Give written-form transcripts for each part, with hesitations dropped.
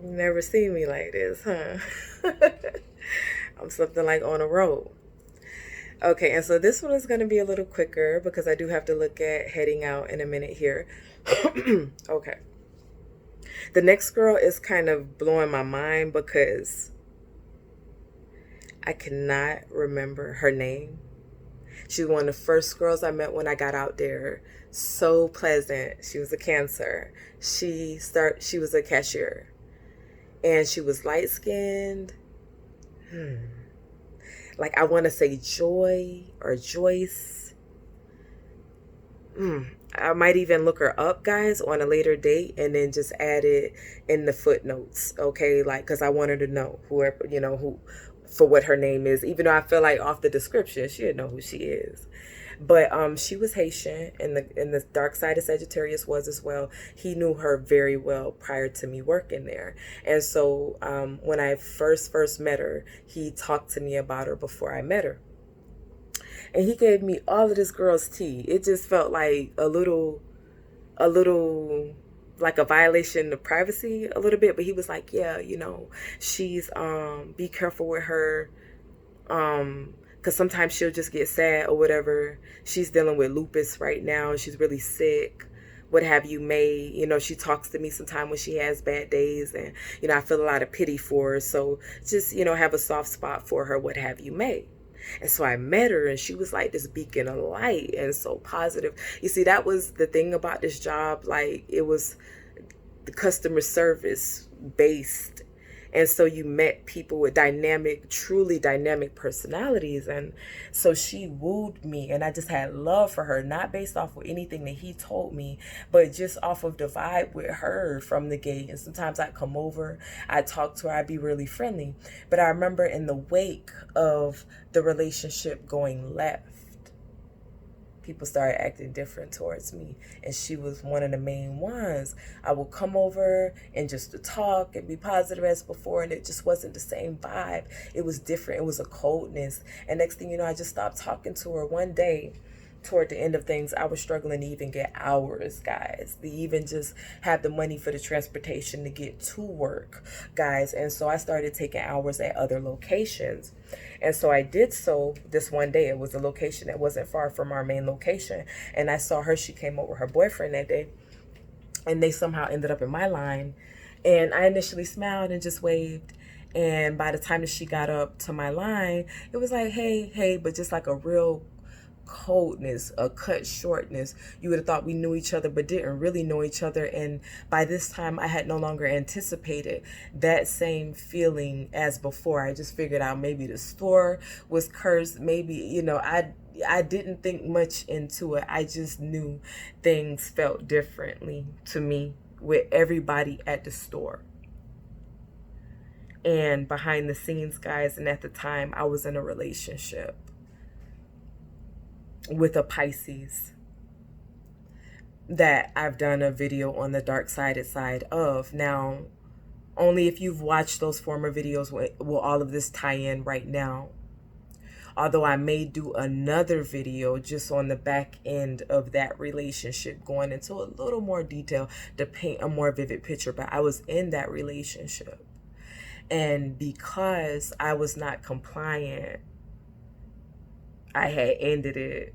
You never see me like this, huh? I'm something like on a roll. Okay, and so this one is going to be a little quicker because I do have to look at heading out in a minute here. Okay. The next girl is kind of blowing my mind because I cannot remember her name. She's one of the first girls I met when I got out there. So pleasant. She was a Cancer. She was a cashier. And she was light skinned. Like I want to say Joy or Joyce. I might even look her up, guys, on a later date and then just add it in the footnotes, okay? Like, because I wanted to know whoever, who, for what her name is, even though I feel like off the description, she'd know who she is. But she was Haitian, and the dark side of Sagittarius was as well. He knew her very well prior to me working there, and so when I first met her, he talked to me about her before I met her, and he gave me all of this girl's tea. It just felt like a little like a violation of privacy a little bit, but he was like, yeah, she's be careful with her, because sometimes she'll just get sad or whatever. She's dealing with lupus right now. She's really sick, what have you may. She talks to me sometime when she has bad days, and I feel a lot of pity for her. So just have a soft spot for her, what have you may. And so I met her, and she was like this beacon of light and so positive. You see, that was the thing about this job. Like, it was the customer service based. And so you met people with truly dynamic personalities. And so she wooed me, and I just had love for her, not based off of anything that he told me, but just off of the vibe with her from the gate. And sometimes I'd come over, I'd talk to her, I'd be really friendly. But I remember in the wake of the relationship going left, people started acting different towards me, and she was one of the main ones. I would come over and just to talk and be positive as before, and it just wasn't the same vibe. It was different. It was a coldness, and next thing you know, I just stopped talking to her. One day toward the end of things, I was struggling to even get hours, guys, to even just have the money for the transportation to get to work, guys. And so I started taking hours at other locations. And so I did so this one day. It was a location that wasn't far from our main location. And I saw her. She came over with her boyfriend that day, and they somehow ended up in my line. And I initially smiled and just waved. And by the time that she got up to my line, it was like, hey, hey, but just like a real coldness, a cut shortness. You would have thought we knew each other but didn't really know each other. And by this time, I had no longer anticipated that same feeling as before. I just figured out maybe the store was cursed. Maybe, I didn't think much into it. I just knew things felt differently to me with everybody at the store. And behind the scenes, guys, and at the time, I was in a relationship with a Pisces that I've done a video on the dark sided side of. Now, only if you've watched those former videos will all of this tie in right now. Although I may do another video just on the back end of that relationship, going into a little more detail to paint a more vivid picture. But I was in that relationship, and because I was not compliant, I had ended it,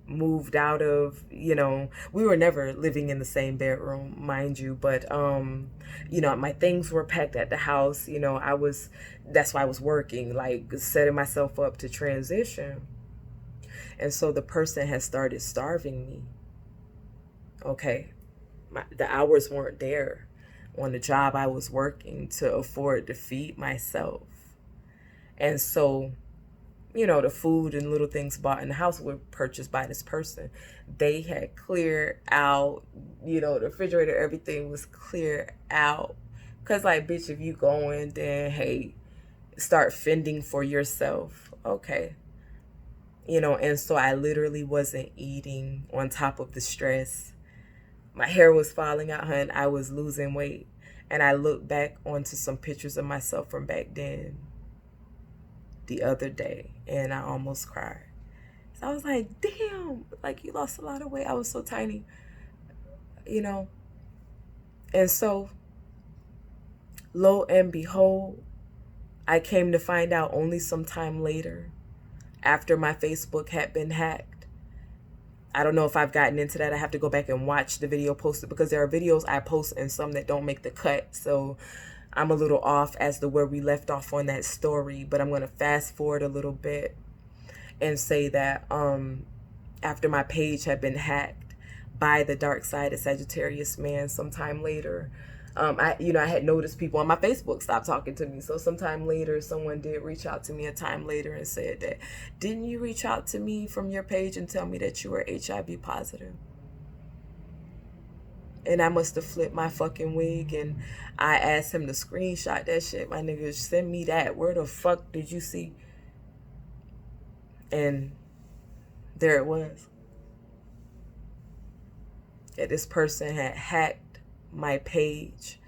moved out of, we were never living in the same bedroom, mind you, but my things were packed at the house. That's why I was working, like setting myself up to transition. And so the person has started starving me. Okay, the hours weren't there on the job I was working to afford to feed myself. And so the food and little things bought in the house were purchased by this person. They had cleared out, the refrigerator, everything was cleared out. Because, like, bitch, if you going, then, hey, start fending for yourself. Okay. And so I literally wasn't eating on top of the stress. My hair was falling out, hun. I was losing weight. And I looked back onto some pictures of myself from back then the other day, and I almost cried. So I was like, damn, like, you lost a lot of weight. I was so tiny, And so Lo and behold, I came to find out only some time later, after my Facebook had been hacked. I don't know if I've gotten into that. I have to go back and watch the video posted, because there are videos I post and some that don't make the cut. So I'm a little off as to where we left off on that story, but I'm going to fast forward a little bit and say that after my page had been hacked by the dark side of Sagittarius man sometime later, I had noticed people on my Facebook stopped talking to me. So sometime later, someone did reach out to me a time later and said that, didn't you reach out to me from your page and tell me that you were HIV positive? And I must have flipped my fucking wig, and I asked him to screenshot that shit. My nigga, send me that. Where the fuck did you see? And there it was. That this person had hacked my page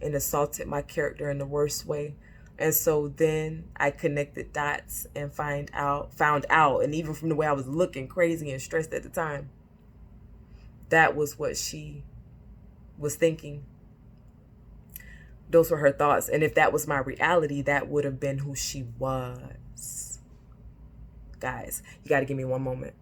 and assaulted my character in the worst way. And so then I connected dots and found out, and even from the way I was looking crazy and stressed at the time, that was what she was thinking. Those were her thoughts. And if that was my reality, that would have been who she was. Guys, you got to give me one moment.